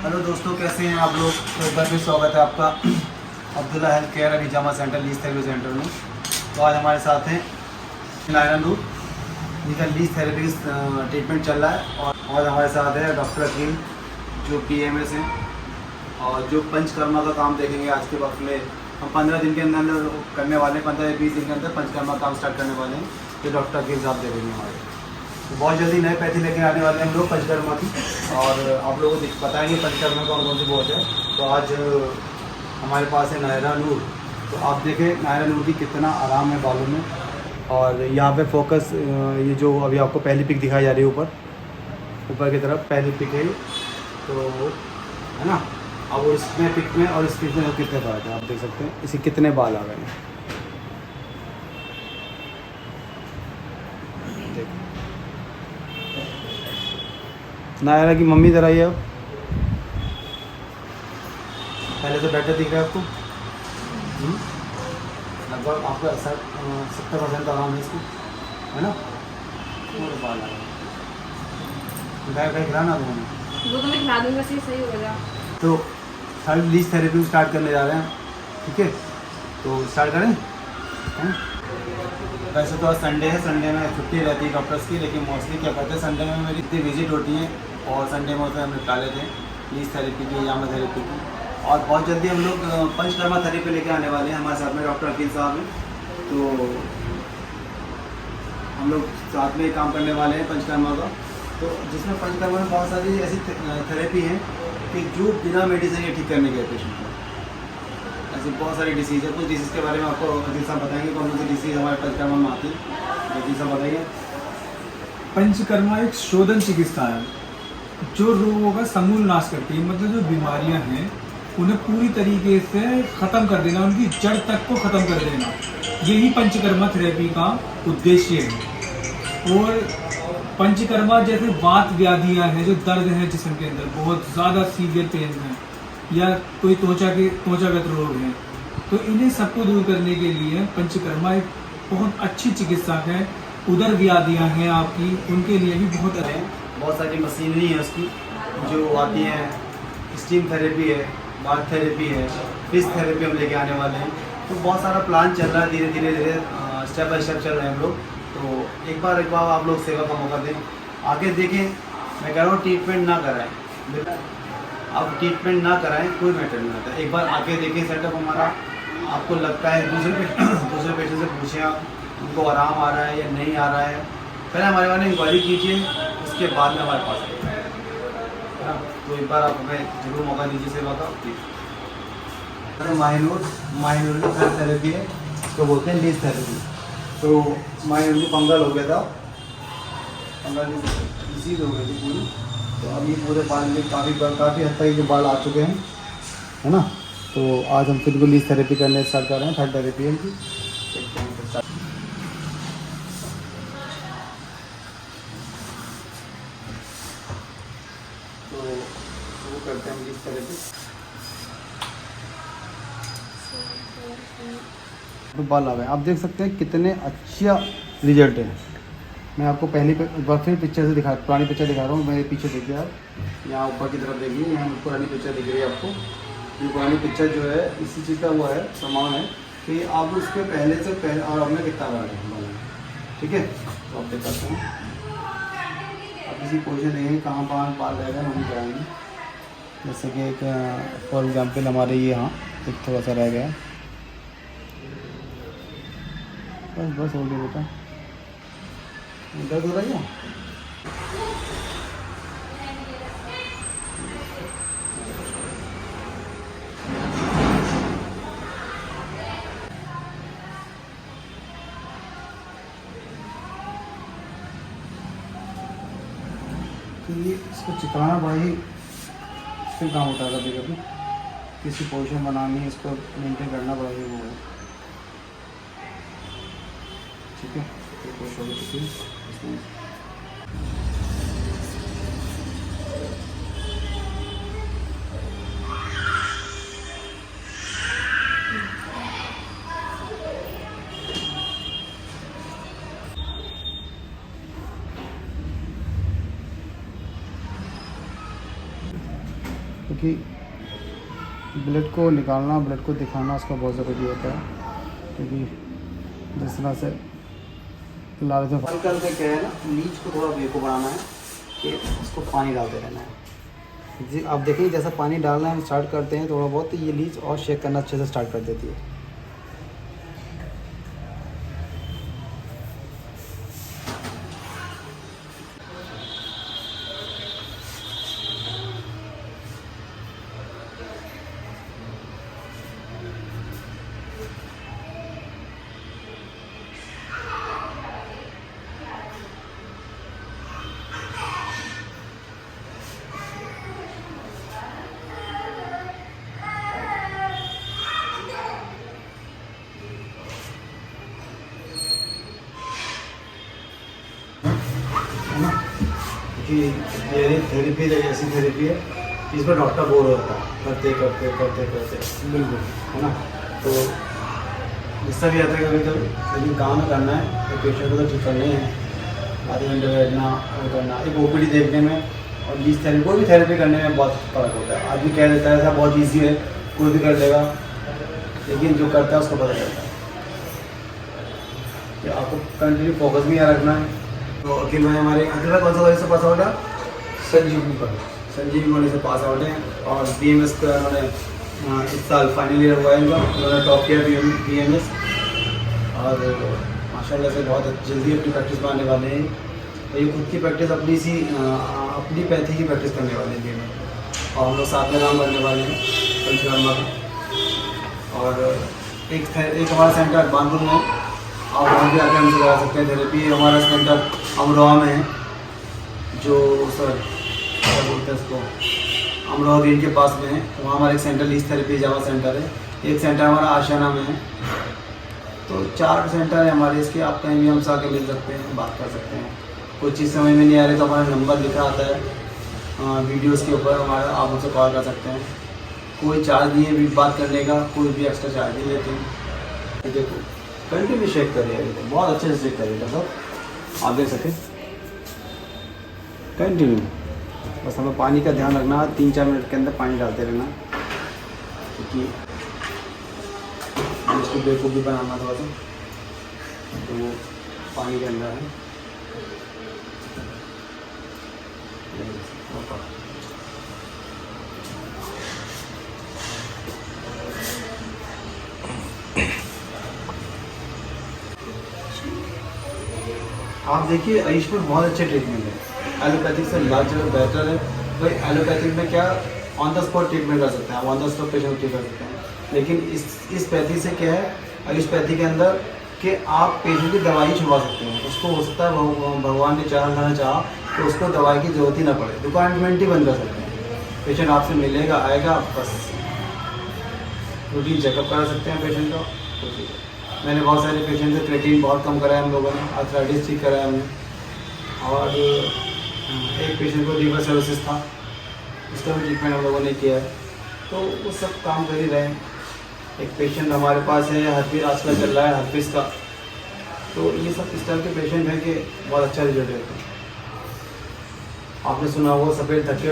Hello दोस्तों, कैसे हैं आप लोग। तो एक बार फिर स्वागत है आपका Abdullah health care Ali Jama centre leech therapy centre में। तो आज हमारे साथ हैं नायरा नूर, जिनका लीज थेरेपी ट्रीटमेंट चल रहा है। और आज हमारे साथ है डॉक्टर अकीम, जो PMS हैं और जो पंचकर्मा का काम देखेंगे। आज के वक्त में हम 15 दिन के अंदर करने वाले हैं, 15 या 20 दिन के अंदर पंचकर्मा काम स्टार्ट करने वाले हैं। जो डॉक्टर अकीम साहब देखेंगे हमारे, तो बहुत जल्दी नए पैथी लेके आने वाले हैं हम लोग पंचकर्मा की, और आप लोगों को बताएंगे पंचकर्मा कौन कौन सी बहुत है। तो आज हमारे पास है नायरा नूर। तो आप देखें नायरा नूर की कितना आराम है बालों में। और यहाँ पे फोकस, ये जो अभी आपको पहली पिक दिखाई जा रही है ऊपर की तरफ पहली पिक है, तो है ना। अब इसमें पिक में और इस पिक में कितने फ़र्क है आप देख सकते हैं। इसी कितने बाल आ गए हैं, नायरा की मम्मी ज़रा ये अब पहले से बेटर दिख रहा है आपको। लगभग आपका 70% आराम है इसको, है ना। और बाल आ गए, कहीं खिलाना वो तो मैं खिला दूंगा, सही होगा। तो थर्ड लीज थेरेपी स्टार्ट करने जा रहे हैं, ठीक है। तो स्टार्ट करें हैं? वैसे तो आज संडे है, संडे में छुट्टी रहती है डॉक्टर्स की, लेकिन मोस्टली क्या करते हैं संडे में मेरी इतनी विजिट होती है, और संडे में उसमें हम निपटा लेते हैं लीज थेरेपी की, यामा थेरेपी की। और बहुत जल्दी हम लोग पंचकर्मा थेरेपी लेके आने वाले हैं। हमारे साथ में डॉक्टर अकील साहब हैं, तो हम लोग साथ में काम करने वाले हैं पंचकर्मा का। तो जिसमें पंचकर्मा में बहुत सारी ऐसी थेरेपी हैं कि जो बिना मेडिसिन के ठीक करने के पेशेंट को। ऐसी बहुत सारी डिसीज़ है। कुछ डिसीज़ के बारे में आपको अजीज साहब बताएंगे कौन कौन सी डिसीज़ हमारे पंचकर्मा में आती है। अजीज साहब बताइए। पंचकर्मा एक शोधन चिकित्सा है जो रोगों का समूल नाश करती है। मतलब जो बीमारियां हैं उन्हें पूरी तरीके से ख़त्म कर देना, उनकी जड़ तक को ख़त्म कर देना, यही पंचकर्मा थेरेपी का उद्देश्य है। और पंचकर्मा जैसे वात व्याधियां हैं, जो दर्द है जिस्म के अंदर, बहुत ज़्यादा सीवियर पेन है, या कोई त्वचागत रोग है, तो इन्हें सबको दूर करने के लिए पंचकर्मा एक बहुत अच्छी चिकित्सा है। उदर व्याधियां हैं आपकी, उनके लिए भी बहुत है। बहुत सारी मशीनरी है उसकी जो आती है। स्टीम थेरेपी है, बाथ थेरेपी है, फिश थेरेपी हम लेके आने वाले हैं। तो बहुत सारा प्लान चल रहा है, धीरे धीरे स्टेप बाय स्टेप चल रहे हैं हम लोग। तो एक बार आप लोग सेवा का मौका दें, आगे देखें। मैं कह रहा हूँ ट्रीटमेंट ना कराएं, अब ट्रीटमेंट ना कराएं, कोई मैटर नहीं होता। एक बार आके देखें सेटअप हमारा, आपको लगता है दूसरे पेशेंट से पूछें आप उनको आराम आ रहा है या नहीं आ रहा है। पहले हमारे बारे में इंक्वायरी कीजिए, उसके बाद में हमारे पास आइए, है ना। तो एक बार आप हमें जरूर मौका दीजिए सेवा का। माहिनूर की थर्ड थेरेपी है, तो बोलते हैं लीज थेरेपी। तो माहिनूर को फंगल हो गया था, फंगल डिसीज हो गई थी पूरी। तो अब ये पूरे बाल में काफ़ी हद तक ये बाल आ चुके हैं, है ना। तो आज हम फिर को लीज थेरेपी करने स्टार्ट कर रहे हैं। थर्ड थेरेपी है इनकी। तो वो करते हैं लीज थेरेपी। तो बाल आ गए, आप देख सकते हैं कितने अच्छा रिजल्ट है। मैं आपको पहली फिर पिक्चर से पुरानी पिक्चर दिखा रहा हूँ। मेरे पीछे देखिए आप, यहाँ ऊपर की तरफ देखिए, यहाँ पुरानी पिक्चर दिख रही है आपको। ये पुरानी पिक्चर जो है इसी चीज़ का वो है, सामान है कि आप उसके पहले से पहले और हमने कितना बार है, ठीक है। तो आप देख सकते हैं, आप किसी पोजिशन देंगे कहाँ बाल रहेगा हम जाएंगे। जैसे कि एक फॉर एग्जाम्पल हमारे ये यहाँ एक थोड़ा सा रह गया, बस हो गया बेटा। दर्द हो रही है। तो ये इसको चिपकाना बड़ा ही मुश्किल काम होता है। कभी कभी किसी पोजीशन बनानी है, इसको मेंटेन करना बड़ा ही वो है, ठीक है। तो कोशिश हो चुकी है। तो क्योंकि ब्लड को निकालना, ब्लड को दिखाना उसका बहुत ज़रूरी होता है, क्योंकि जिस तरह से लाल से फल करके क्या है ना, लीच को थोड़ा बेको बढ़ाना है कि उसको पानी डालते रहना है। जी आप देखिए, जैसा पानी डालना है हम स्टार्ट करते हैं थोड़ा बहुत, तो ये लीच और शेक करना अच्छे से स्टार्ट कर देती है। कि ये थेरेपी ऐसी थेरेपी है कि इसमें डॉक्टर बोर होता है करते करते करते करते, बिल्कुल है ना। तो जिससे भी आता है कभी लेकिन काम करना है तो पेशेंट को तो ठीक करना ही है, आधे घंटे बैठना और करना। एक OPD देखने में और लीज थेरेपी, कोई भी थेरेपी करने में बहुत फ़र्क होता है। आदमी कह देता है ऐसा बहुत ईजी है, कोई भी कर लेगा, लेकिन जो करता है उसको पता चलता है कि आपको कंटिन्यू फोकस भी यहाँ रखना है। तो अखिल भाई हमारे, अखिल भाई कौन सा कॉलेज से पास आउट है? संजीवनी कॉलेज। संजीवनी कॉलेज से पास आउट है और BMS का उन्होंने इस साल फाइनल ईयर हुआ है इनका, उन्होंने टॉप किया BMS और माशाल्लाह से बहुत जल्दी अपनी प्रैक्टिस में आने वाले हैं। तो ये खुद की प्रैक्टिस अपनी पैथी की प्रैक्टिस करने वाले हैं BMS, और हम लोग साथ में काम करने वाले हैं पंचकर्मा का। और एक हमारा सेंटर बानपुर में, आप वहाँ भी आकर हमसे करा सकते हैं थेरेपी। हमारा सेंटर अमरोहा में है, जो सर क्या बोलते हैं उसको, अमरोहा ग्रीन के पास में है। वहाँ हमारा एक सेंटर लीज थेरेपी जावा सेंटर है, एक सेंटर हमारा आशियाना में है। तो 4 सेंटर है हमारे इसके, आप कहीं भी हमसे आके मिल सकते हैं, बात कर सकते हैं। कोई चीज़ समझ में नहीं आ रही तो हमारा नंबर लिखा आता है वीडियोज़ के ऊपर हमारा, आप उनसे कॉल कर सकते हैं। कोई चार्ज नहीं है बात करने का, कोई भी एक्स्ट्रा चार्ज नहीं लेते हैं। देखो कंटिन्यू चेक करिए, बहुत अच्छे से चेक करिएगा सब, आप देख सकें कंटिन्यू। बस हमें पानी का ध्यान रखना, 3-4 मिनट के अंदर पानी डालते रहना, क्योंकि इसको बेवकूफ़ भी बनाना थोड़ा सा, तो वो पानी के अंदर है। आप देखिए आयुष में बहुत अच्छे ट्रीटमेंट है, एलोपैथिक से इलाज जो बेहतर है। भाई एलोपैथिक में क्या ऑन द स्पॉट ट्रीटमेंट कर सकते हैं, ऑन द स्पॉट पेशेंट ठीक कर सकते हैं, लेकिन इस पैथी से क्या है, आयुष पैथी के अंदर कि आप पेशेंट की दवाई छुपा सकते हैं। उसको हो सकता है भगवान ने चाहा तो उसको दवाई की ज़रूरत ही ना पड़े, रिक्वायरमेंट ही बंद कर सकते हैं। पेशेंट आपसे मिलेगा, आएगा, बस रूटीन चेकअप करा सकते हैं पेशेंट का। मैंने बहुत सारे पेशेंट से क्रेटीन बहुत कम कराया हम लोगों ने, आर्थराइटिस ठीक कराया हमने, और एक पेशेंट को लीवर सर्विसेज था, उसका भी ट्रीटमेंट हम लोगों ने किया है। तो वो सब काम कर ही रहे हैं। एक पेशेंट हमारे पास है हर्पीस, आजकल चल रहा है हर्पीस का, तो ये सब इस तरह के पेशेंट हैं कि बहुत अच्छा रिजल्ट है। आपने सुना वो सफ़ेद धक्के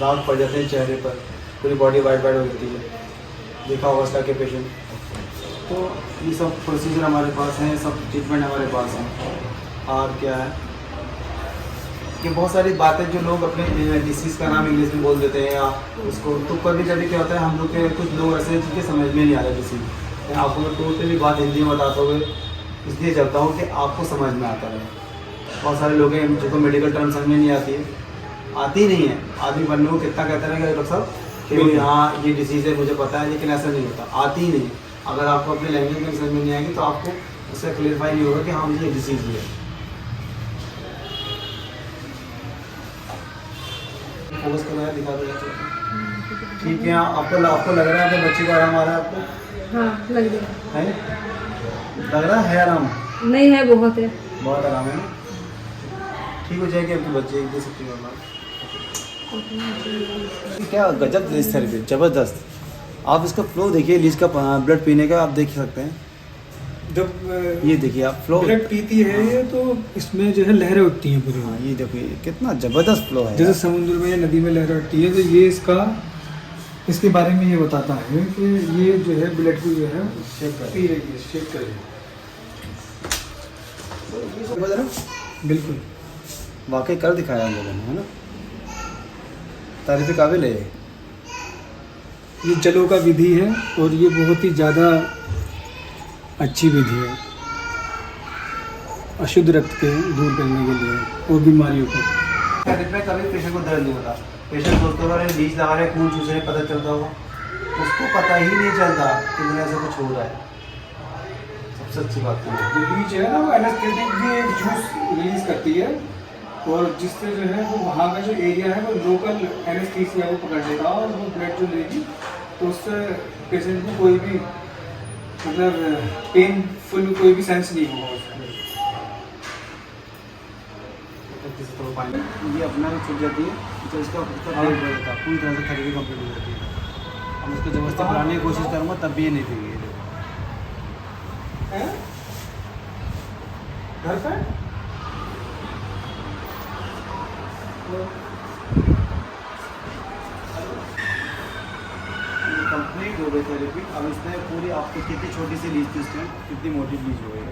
दाग पड़ जाते हैं चेहरे पर, पूरी बॉडी वाइट वाइट हो जाती है, देखा होगा इस तरह के पेशेंट। तो ये सब प्रोसीजर हमारे पास हैं, सब ट्रीटमेंट हमारे पास हैं। और क्या है कि बहुत सारी बातें जो लोग अपने डिसीज़ का नाम इंग्लिश में बोल देते हैं या उसको, तो कभी कभी क्या होता है हम लोग के कुछ लोग ऐसे हैं जिनके समझ में नहीं आ रहा डिसीज़। मैं आपको टोटली बात हिंदी में बताता हुए इसलिए चलता हूँ कि आपको समझ में आता रहे। बहुत सारे लोग हैं जिनको मेडिकल टर्म समझ में नहीं आती है, आती ही नहीं है। आदमी बनने को कितना कहता रहेगा डॉक्टर साहब कि हाँ ये डिसीज़ है मुझे पता है, लेकिन ऐसा नहीं होता, आती ही नहीं। अगर आपको अपनी लैंग्वेज में समझ में नहीं आएगी तो आपको उससे क्लियरफाई नहीं होगा कि हाँ मुझे ये डिसीज़ है। फोकस करना है, दिखा दो। ठीक है, आपको लग रहा है कि बच्चे को आराम आ रहा है आपको? हाँ लग रहा है, लग रहा है आराम? नहीं है, बहुत है, बहुत आराम है। ठीक हो जाएगी आपकी बच्चे, एक दे सकती है। क्या गजब लीज थेरेपी, ज़बरदस्त। आप इसका फ्लो देखिए, लीज का ब्लड पीने का आप देख सकते हैं। जब ये देखिए आप फ्लो ब्लड पीती है ये, तो इसमें जो है लहरें उठती हैं पूरी। हाँ ये देखिए कितना ज़बरदस्त फ्लो है। जैसे समुद्र में या नदी में लहरें उठती है, तो ये इसका इसके बारे में ये बताता है कि ये जो है ब्लड को जो है शेक कर पी रही है, शेक कर रही है। ये सब बता बिल्कुल वाकई कर दिखाया हम लोगों ने, है ना। तारीफ काबिल है ये। ये जलों का विधि है और ये बहुत ही ज़्यादा अच्छी विधि है अशुद्ध रक्त के दूर करने के लिए और बीमारियों को। में कभी पेशेंट को दर्द नहीं होता। पेशेंट दोस्तों का लीच लगा रहे खून चूस रहे पता चलता होगा, उसको पता ही नहीं चलता कि मेरे ऐसा कुछ हो रहा है। सबसे अच्छी बात तो है जो लीच है ना वो एनेस्थेटिक भी जूस रिलीज करती है और जिससे जो है वो वहाँ का जो एरिया है वो लोकल एनेस्थीसिया को पकड़ लेगा और वो ब्लड जो लेगी तो उससे पेशेंट को कोई भी मतलब पेनफुल कोई भी सेंस नहीं होगा उसको। ये अपना भी छूट जाती है तो इसका ब्रेक हो जाता है, पूरी तरह से थेरेपी कंप्लीट हो जाती है। हम उसको जबरदस्ती बढ़ाने की कोशिश करूँगा तब भी ये नहीं देगी। घर पे कंप्लीट हो गई थेरेपी। अब इसमें पूरी आपको कितनी छोटी सी लीज थी उसमें कितनी मोटी लीज हो गई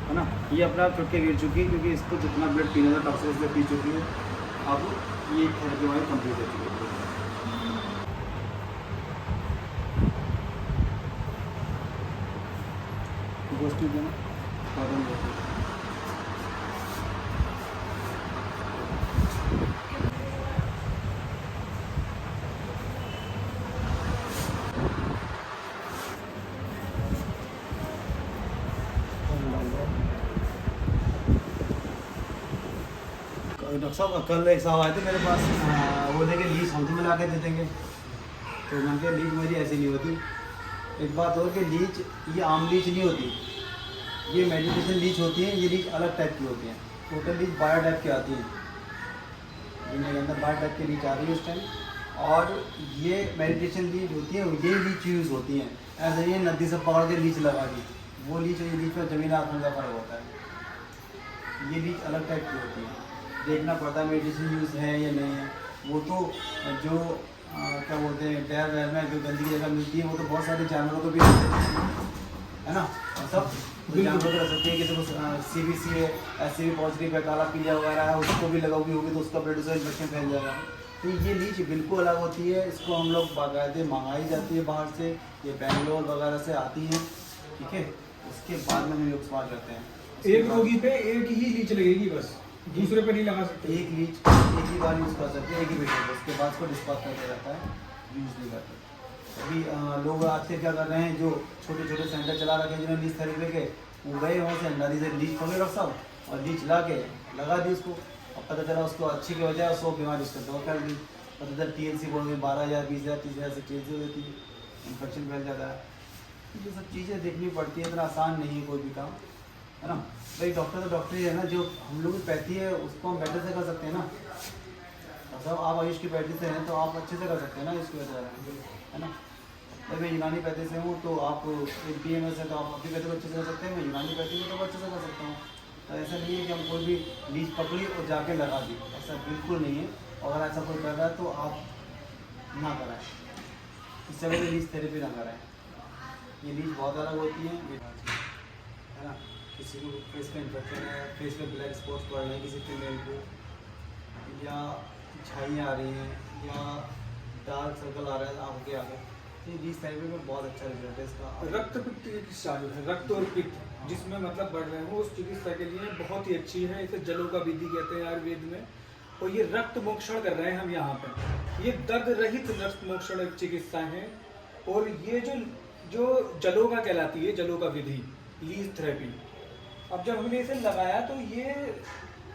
है ना। ये अपना छुट के गिर चुकी है क्योंकि इसको जितना ब्लड पीना था टॉक्सिन इसलिए पी चुकी है। अब ये थेरेपी हमारी कंप्लीट हो चुकी है। गोष्ठी देना कॉटन गोष्ठी। डॉक्टर साहब कल एक साहब आए थे मेरे पास, वो लेके लीज हम तुम्हें ला के दे देंगे। तो मैंने कहा लीज मेरी ऐसी नहीं होती। एक बात और कि लीच ये आम लीच नहीं होती, ये मेडिटेशन लीच होती है। ये लीच अलग टाइप की होती है। टोटल लीच 12 टाइप की आती है। दुनिया के अंदर 12 टाइप की लीच आ रही है इस टाइम। और ये मेडिटेशन लीच होती है, ये लीच यूज़ होती है। ऐसे ये नदी से पकड़ के लीच लगा दी, वो लीच और ये लीच में ज़मीन आसमान का फर्क होता है। ये लीच अलग टाइप की होती है, देखना पड़ता है मेडिसिन यूज़ है या नहीं है। वो तो जो क्या बोलते हैं डैर वैर में जो गंदगी जगह मिलती है वो तो बहुत सारे जानवरों को भी है ना। और सब जानवरों को रह सकती है। किसी को CBC है, SCV पॉजिटिव है, काला पीलिया वगैरह है, उसको भी लगाओगी होगी तो उसका ब्लड से इन्फेक्शन फैल जाएगा। तो ये लीच बिल्कुल अलग होती है। इसको हम लोग बाकायदे मंगाई जाती है बाहर से, ये बेंगलोर वगैरह से आती है, ठीक है। उसके बाद में हम लोग इस्तेमाल करते हैं। एक रोगी पे एक ही लीच लगेगी बस, दूसरे पे नहीं लगा सकते। एक लीच एक ही बार यूज़ कर सकते हैं, एक ही पेशेंट। उसके बाद उसको डिस्पास करते रहता है, यूज़ नहीं करते। अभी लोग आज के क्या कर रहे हैं, जो छोटे छोटे सेंटर चला रखे हैं जिन्होंने लीच थेरेपी के, वो गए वहाँ से नदी से लीच पकड़े डॉक्टर साहब और लीच ला के लगा दी उसको। अब पता चला उसको अच्छी की बजाय 100 बीमारी उसका दवा कर दी। पता चला TLC बोल गई 12,000 20,000 30,000 से TLC हो जाती है, इन्फेक्शन फैल जाता है। ये सब चीज़ें देखनी पड़ती है, इतना आसान नहीं है कोई भी काम, है ना भाई। डॉक्टर तो डॉक्टर ही है ना, जो हम लोग की पैथी है उसको हम बेटर से कर सकते हैं ना। मतलब आप आयुष की पैथी से हैं तो आप अच्छे से कर सकते हैं ना इसकी वजह, है ना। भाई मैं यूनानी पैथी से हूँ तो आप एक PMS है तो आप अपनी पैथी को अच्छे से कर सकते हैं, मैं यूनानी पैथी को तो अच्छे से कर सकता हूँ। तो ऐसा नहीं है कि हम कोई भी लीच पकड़ी और जाके लगा दी, ऐसा बिल्कुल नहीं है। अगर ऐसा कोई कर रहा है तो आप ना कराएं, इससे पहले लीच थेरेपी ना कराएं। ये लीच बहुत अलग होती है ना। किसी को फेस का इन्फेक्शन है, फेस पे ब्लैक स्पॉट्स पड़ रहे हैं किसी फीमेल को, या छाइयाँ आ रही हैं, या डार्क सर्कल आ रहा है आँखों के आगे, तो लीच थेरेपी में बहुत अच्छा रिजल्ट है इसका। रक्त पित्त की चिकित्सा जो है, रक्त और पित्त जिसमें मतलब बढ़ रहे हो उस चिकित्सा के लिए बहुत ही अच्छी है। इसे जलों का विधि कहते हैं आयुर्वेद में। और ये रक्त मोक्षण कर रहे हैं हम यहाँ पे। ये दर्द रहित रक्त मोक्षण चिकित्सा है। और ये जो जलों का कहलाती है, जलों का विधि लीच थेरेपी। अब जब हमने इसे लगाया तो ये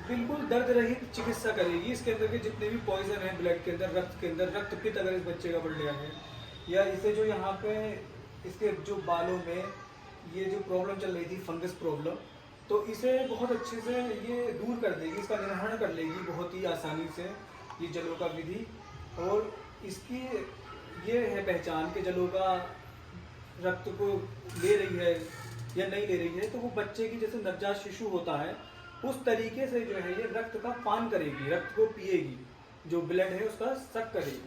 बिल्कुल दर्द रहित चिकित्सा करेगी। इसके अंदर के जितने भी पॉइजन है ब्लड के अंदर, रक्त के अंदर, रक्त पित्त अगर इस बच्चे का बढ़ गया है, या इसे जो यहाँ पे इसके जो बालों में ये जो प्रॉब्लम चल रही थी फंगस प्रॉब्लम, तो इसे बहुत अच्छे से ये दूर कर देगी, इसका निवारण कर लेगी बहुत ही आसानी से ये जलों का विधि। और इसकी ये है पहचान कि जलों का रक्त को ले रही है या नहीं ले रही है, तो वो बच्चे की जैसे नवजात शिशु होता है उस तरीके से जो है ये रक्त का पान करेगी, रक्त को पिएगी, जो ब्लड है उसका सक करेगी।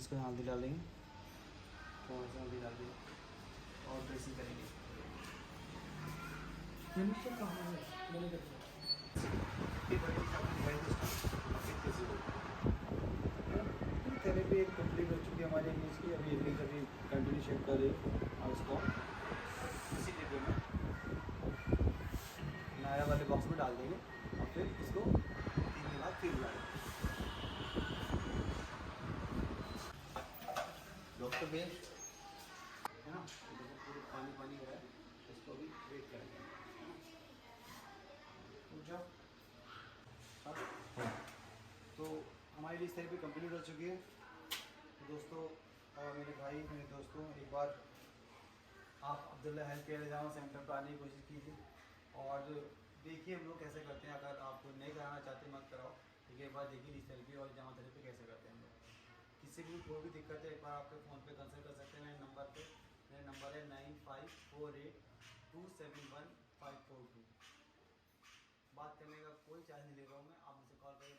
इसको हल्दी डालेंगे, थोड़ा सा हल्दी डाल देंगे और ड्रेसिंग करेंगे। फिनिशर कहाँ है? मैंने देखा थेरेपी एक कंप्लीट हो चुकी है हमारी इंग्लिश की। अभी इंग्लिश अभी कंटिन्यू शेप कर रही है और इसको इसी डिब्बे में नया वाले बॉक्स में डाल देंगे और फिर इसको 3 दिन बाद फिर लाएंगे। डॉक्टर बेस्ट है ना, देखो पूरे पानी पानी हो रहा है, इसको भी वेट करेंगे। तो हमारी लिस्ट थेरेपी कंप्लीट हो चुकी है। तो दोस्तों और मेरे भाई मेरे दोस्तों, एक बार आप Abdullah health care Jama centre पर आने की कोशिश कीजिए और देखिए हम लोग कैसे करते हैं। अगर आप नहीं कराना चाहते मत कराओ, लेकिन एक बार देखिए लिस्ट थेरेपी और जामा थेरेपी कैसे करते हैं हम लोग। किसी भी कोई भी दिक्कत है एक बार आपके फ़ोन पे कंसल्ट कर सकते हैं मेरे नंबर पे। मेरा नंबर है 9548271542। बात करने का कोई चार्ज नहीं ले रहा हूँ मैं, आप मुझसे कॉल करें।